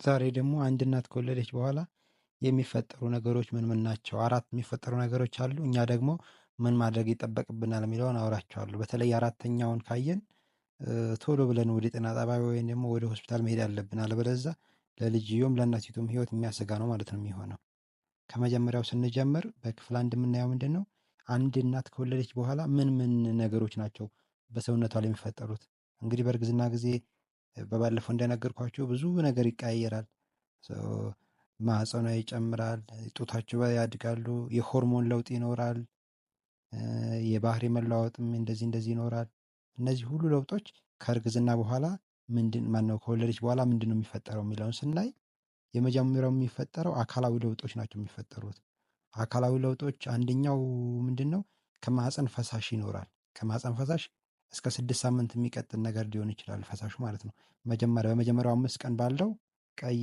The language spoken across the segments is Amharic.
ዛሬ ደግሞ አንድ እናት ከወለደች በኋላ የሚፈጠሩ ነገሮች ምን ምን ናቸው? አራት የሚፈጠሩ ነገሮች አሉ። እኛ ደግሞ ምን ማድረግ ይጠበቅብናል የሚለውን አወራቸዋለሁ። በተለይ አራተኛውን ካየን ቶሎ ብለን ወደ ጤና ጣቢያ ወይም ደግሞ ወደ ሆስፒታል መሄድ አለብን። አለበለዚያ ለልጅዮም ለእናቲቱም ሕይወት የሚያሰጋ ነው ማለት ነው የሚሆነው። ከመጀመሪያው ስንጀምር በክፍል አንድ የምናየው ምንድን ነው? አንድ እናት ከወለደች በኋላ ምን ምን ነገሮች ናቸው በሰውነቷ ላይ የሚፈጠሩት? እንግዲህ በእርግዝና ጊዜ በባለፈው እንደነገርኳቸው ብዙ ነገር ይቀያየራል። ማህፀኗ ይጨምራል፣ ጡታቸው ያድጋሉ፣ የሆርሞን ለውጥ ይኖራል፣ የባህሪ መለዋወጥም እንደዚህ እንደዚህ ይኖራል። እነዚህ ሁሉ ለውጦች ከእርግዝና በኋላ ማነው ከወለደች በኋላ ምንድን ነው የሚፈጠረው የሚለውን ስናይ የመጀመሪያው የሚፈጠረው አካላዊ ለውጦች ናቸው የሚፈጠሩት። አካላዊ ለውጦች አንደኛው ምንድን ነው? ከማህፀን ፈሳሽ ይኖራል። ከማህፀን ፈሳሽ እስከ 6 ሳምንት የሚቀጥል ነገር ሊሆን ይችላል ፈሳሹ ማለት ነው። በመጀመሪያው 5 ቀን ባለው ቀይ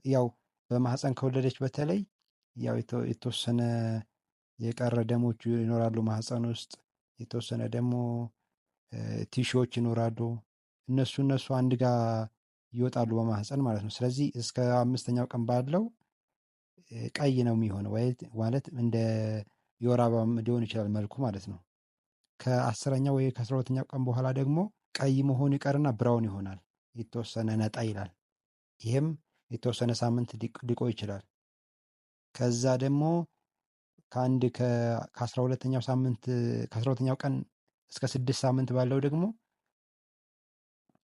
ያው በማህፀን ከወለደች በተለይ ያው የተወሰነ የቀረ ደሞች ይኖራሉ ማህፀን ውስጥ የተወሰነ ደግሞ ቲሹዎች ይኖራሉ። እነሱ አንድ ጋር ይወጣሉ በማህፀን ማለት ነው። ስለዚህ እስከ 5ኛው ቀን ባለው ቀይ ነው የሚሆነው ማለት እንደ የወር አበባ ሊሆን ይችላል መልኩ ማለት ነው። ከ10ኛው ወይ ከ12ኛው ቀን በኋላ ደግሞ ቀይ መሆኑ ይቀርና ብራውን ይሆናል። የተወሰነ ነጣ ይላል። ይሄም የተወሰነ ሳምንት ሊቆይ ይችላል። ከዛ ደግሞ ከ12ኛው ሳምንት ከ12ኛው ቀን እስከ 6 ሳምንት ባለው ደግሞ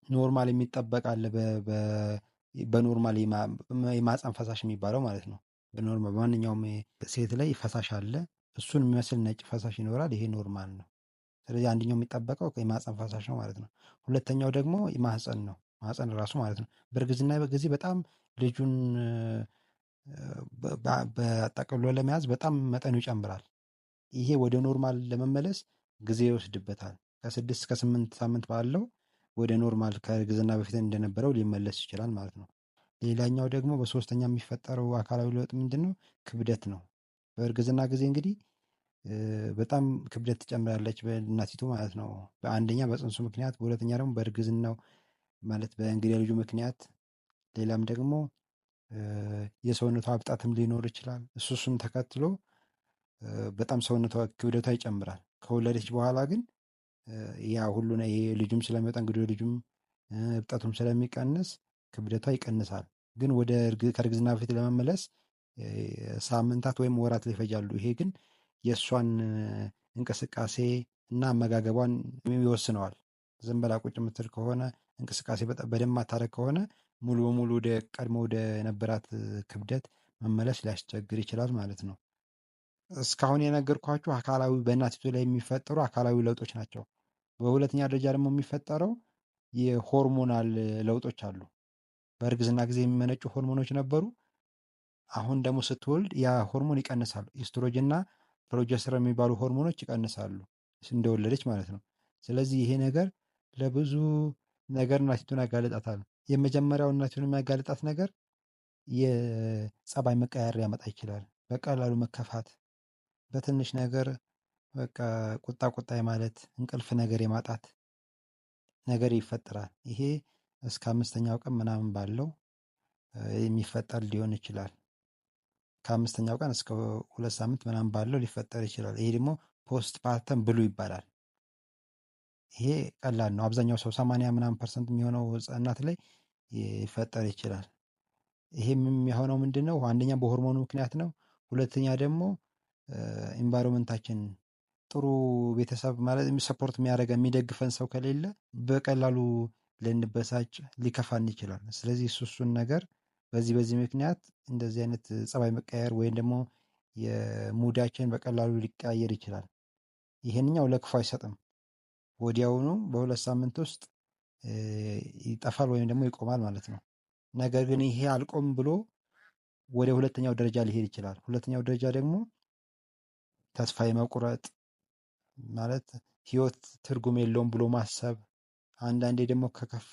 ኖርማል የሚጠበቅ አለ። በኖርማል የማህፀን ፈሳሽ የሚባለው ማለት ነው። በኖርማል በማንኛውም ሴት ላይ ፈሳሽ አለ። እሱን የሚመስል ነጭ ፈሳሽ ይኖራል። ይሄ ኖርማል ነው። ስለዚህ አንደኛው የሚጠበቀው የማህፀን ፈሳሽ ነው ማለት ነው። ሁለተኛው ደግሞ ማህፀን ነው። ማህፀን ራሱ ማለት ነው። በእርግዝና ጊዜ በጣም ልጁን በጠቅልሎ ለመያዝ በጣም መጠኑ ይጨምራል። ይሄ ወደ ኖርማል ለመመለስ ጊዜ ይወስድበታል። ከ6 እስከ 8 ሳምንት ባለው ወደ ኖርማል ከእርግዝና በፊት እንደነበረው ሊመለስ ይችላል ማለት ነው። ሌላኛው ደግሞ በሶስተኛ የሚፈጠረው አካላዊ ለውጥ ምንድን ነው? ክብደት ነው። በእርግዝና ጊዜ እንግዲህ በጣም ክብደት ትጨምራለች በእናቲቱ ማለት ነው። በአንደኛ በፅንሱ ምክንያት፣ በሁለተኛ ደግሞ በእርግዝናው ማለት በእንግዴ ልጁ ምክንያት፣ ሌላም ደግሞ የሰውነቷ እብጣትም ሊኖር ይችላል። እሱም ተከትሎ በጣም ሰውነቷ ክብደቷ ይጨምራል። ከወለደች በኋላ ግን ያ ሁሉ ይሄ ልጁም ስለሚወጣ እንግዲህ ልጁም እብጠቱም ስለሚቀንስ ክብደቷ ይቀንሳል። ግን ወደ ከእርግዝና በፊት ለመመለስ ሳምንታት ወይም ወራት ይፈጃሉ። ይሄ ግን የእሷን እንቅስቃሴ እና አመጋገቧን ይወስነዋል። ዝም ብላ ቁጭ የምትል ከሆነ እንቅስቃሴ በደንብ ማታረግ ከሆነ ሙሉ በሙሉ ወደ ቀድሞ ወደ ነበራት ክብደት መመለስ ሊያስቸግር ይችላል ማለት ነው። እስካሁን የነገርኳችሁ አካላዊ በእናቲቱ ላይ የሚፈጠሩ አካላዊ ለውጦች ናቸው። በሁለተኛ ደረጃ ደግሞ የሚፈጠረው የሆርሞናል ለውጦች አሉ። በእርግዝና ጊዜ የሚመነጩ ሆርሞኖች ነበሩ። አሁን ደግሞ ስትወልድ ያ ሆርሞን ይቀንሳሉ። ኢስትሮጅን እና ፕሮጀስትሮን የሚባሉ ሆርሞኖች ይቀንሳሉ እንደወለደች ማለት ነው። ስለዚህ ይሄ ነገር ለብዙ ነገር እናቲቱን ያጋልጣታል። የመጀመሪያው እናቲቱን የሚያጋልጣት ነገር የጸባይ መቀየር ሊያመጣ ይችላል። በቀላሉ መከፋት፣ በትንሽ ነገር በቃ ቁጣ ቁጣ የማለት እንቅልፍ ነገር የማጣት ነገር ይፈጠራል። ይሄ እስከ 5ኛው ቀን ምናምን ባለው የሚፈጠር ሊሆን ይችላል። ከ5ኛው ቀን እስከ 2 ሳምንት ምናምን ባለው ሊፈጠር ይችላል። ይሄ ደግሞ ፖስት ፓርተም ብሉ ይባላል። ይሄ ቀላል ነው። አብዛኛው ሰው 80% የሚሆነው እናት ላይ ሊፈጠር ይችላል። ይሄም የሚሆነው ምንድን ነው? አንደኛ በሆርሞኑ ምክንያት ነው። ሁለተኛ ደግሞ ኢንቫይሮመንታችን ጥሩ ቤተሰብ ማለት ሰፖርት የሚያደርገ የሚደግፈን ሰው ከሌለ በቀላሉ ልንበሳጭ ሊከፋን ይችላል። ስለዚህ እሱን ነገር በዚህ ምክንያት እንደዚህ አይነት ጸባይ መቀየር ወይም ደግሞ የሙዳችን በቀላሉ ሊቀያየር ይችላል። ይሄንኛው ለክፉ አይሰጥም። ወዲያውኑ በ2 ሳምንት ውስጥ ይጠፋል ወይም ደግሞ ይቆማል ማለት ነው። ነገር ግን ይሄ አልቆም ብሎ ወደ ሁለተኛው ደረጃ ሊሄድ ይችላል። ሁለተኛው ደረጃ ደግሞ ተስፋ የመቁረጥ ማለት ህይወት ትርጉም የለውም ብሎ ማሰብ፣ አንዳንዴ ደግሞ ከከፋ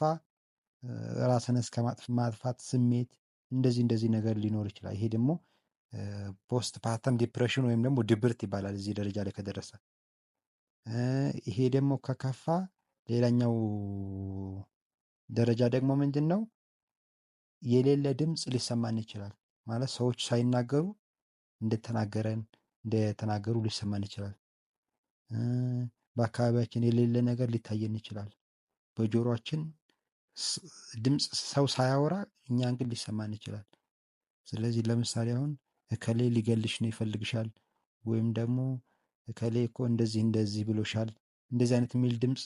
ራስን እስከ ማጥፋት ስሜት፣ እንደዚህ ነገር ሊኖር ይችላል። ይሄ ደግሞ ፖስት ፓርተም ዲፕሬሽን ወይም ደግሞ ድብርት ይባላል እዚህ ደረጃ ላይ ከደረሰ። ይሄ ደግሞ ከከፋ ሌላኛው ደረጃ ደግሞ ምንድን ነው? የሌለ ድምፅ ሊሰማን ይችላል። ማለት ሰዎች ሳይናገሩ እንደተናገሩ ሊሰማን ይችላል። በአካባቢያችን የሌለ ነገር ሊታየን ይችላል። በጆሮአችን ድምፅ ሰው ሳያወራ እኛን ግን ሊሰማን ይችላል። ስለዚህ ለምሳሌ አሁን እከሌ ሊገልሽ ነው ይፈልግሻል፣ ወይም ደግሞ እከሌ እኮ እንደዚህ እንደዚህ ብሎሻል፣ እንደዚህ አይነት የሚል ድምፅ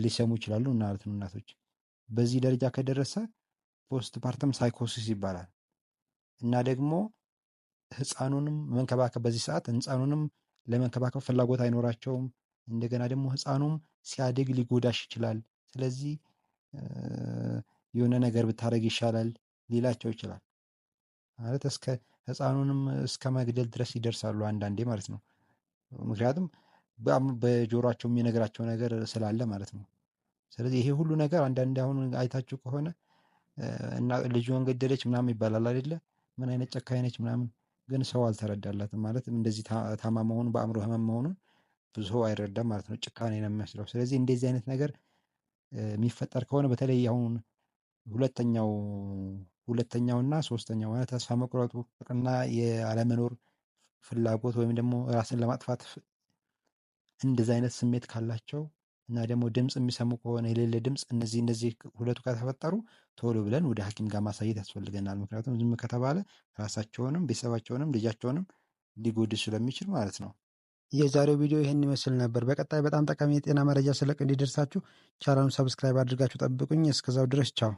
ሊሰሙ ይችላሉ ማለት ነው እናቶች። በዚህ ደረጃ ከደረሰ ፖስት ፓርተም ሳይኮሲስ ይባላል። እና ደግሞ ህፃኑንም መንከባከብ በዚህ ሰዓት ህፃኑንም ለመንከባከብ ፍላጎት አይኖራቸውም። እንደገና ደግሞ ህፃኑም ሲያድግ ሊጎዳሽ ይችላል፣ ስለዚህ የሆነ ነገር ብታደርግ ይሻላል ሊላቸው ይችላል። ማለት እስከ ህፃኑንም እስከ መግደል ድረስ ይደርሳሉ አንዳንዴ ማለት ነው። ምክንያቱም በጆሯቸው የሚነግራቸው ነገር ስላለ ማለት ነው። ስለዚህ ይሄ ሁሉ ነገር አንዳንዴ አሁን አይታችሁ ከሆነ እና ልጇን ገደለች ምናምን ይባላል አይደለ? ምን አይነት ጨካኝ ነች ምናምን፣ ግን ሰው አልተረዳላትም ማለት እንደዚህ ታማ መሆኑን በአእምሮ ህመም መሆኑን ብዙ ሰው አይረዳም ማለት ነው። ጭካኔ ነው የሚመስለው። ስለዚህ እንደዚህ አይነት ነገር የሚፈጠር ከሆነ በተለይ አሁን ሁለተኛውና ሶስተኛው ማለት ተስፋ መቁረጡ እና የአለመኖር ፍላጎት ወይም ደግሞ ራስን ለማጥፋት እንደዚህ አይነት ስሜት ካላቸው እና ደግሞ ድምፅ የሚሰሙ ከሆነ የሌለ ድምፅ፣ እነዚህ ሁለቱ ከተፈጠሩ ቶሎ ብለን ወደ ሐኪም ጋር ማሳየት ያስፈልገናል። ምክንያቱም ዝም ከተባለ ራሳቸውንም ቤተሰባቸውንም ልጃቸውንም ሊጎድ ስለሚችል ማለት ነው። የዛሬው ቪዲዮ ይህን ይመስል ነበር። በቀጣይ በጣም ጠቃሚ የጤና መረጃ ስለቅ እንዲደርሳችሁ ቻናሉን ሰብስክራይብ አድርጋችሁ ጠብቁኝ። እስከዛው ድረስ ቻው።